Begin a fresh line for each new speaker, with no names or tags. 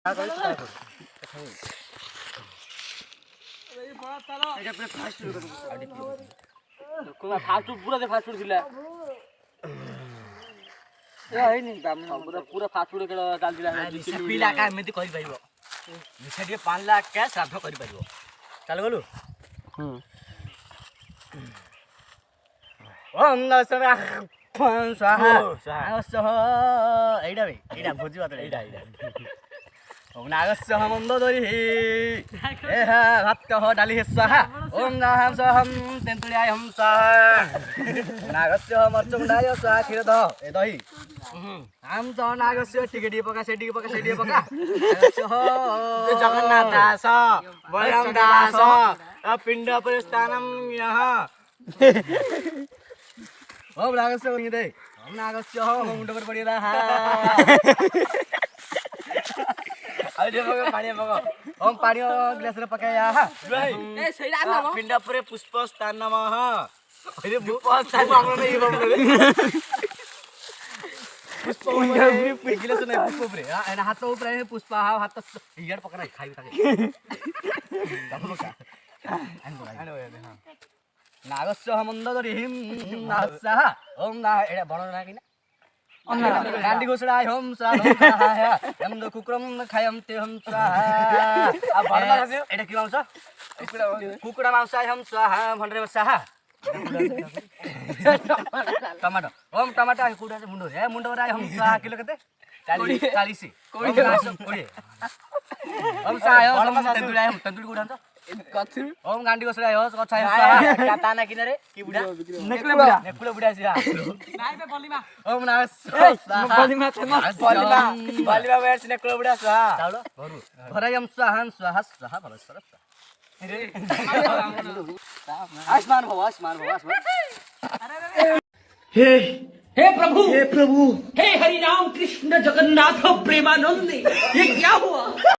पूरा fast food पिला का एमती कर पाइबो निशा टे 5 लाख का श्राद्ध कर पाइबो चल गलु ओम नमः स्वाहा स्वाहा एडा बे एडा भोजी बात एडा ओम नागस्य मंदोदरी एहा भात हो डाली स्वाहा ओम नाहम सहम तेंतुलियाय हम स्वाहा नागस्य मर्चुंडाय स्वाहा खीर द ए दही हम तो नागस्य टिकेटी पका सेटी पका नागस्य हो जगन्नाथ दास बलराम दास पिंड परिस्थानम यहां ओम नागस्य दे ओम नागस्य हो मुंड पर पड़ी रहा अरे बगो पानी बगो ओम पानी ग्लास रे पकाया ए सैरा नम पिंड परे पुष्प स्थान नमः अरे पुष्प स्थान हमरो नहीं बमरे पुष्प गिलास नहीं पुष्प रे एना हाथ ऊपर पुष्प हाथ इयार पकड़ा खाई ताके नागस्य मंदोदरी नागस्य ओम ना एडा बण ना किना गांडी घोषणा हम स्वाहा हम दो कुकुरम खायम ते हम स्वाहा आ बडला छ एटा कि मांस कुकुडा मांस हम स्वाहा भण्डरे स्वाहा टमाटो ओम टमाटो कुडा मुंडो ए मुंडो रा हम स्वाहा किलो कते 40 कोडी हम स्वाहा हम तंदुरी कुडा छ कथु ओम गांडी घोषणा हो कछा काता ना किनरे कि बुढा नेकुला बुढा छ नाइ बे बलिमा ओम नास बलिमा वेट्स नेकुला बुढा छ चाउलो भरु भरायम स्वाहा स्वाहा स्वाहा भरस्वर रे आसमान भव
हे प्रभु हे हरि राम कृष्ण जगन्नाथ प्रेमानंद ये क्या हुआ।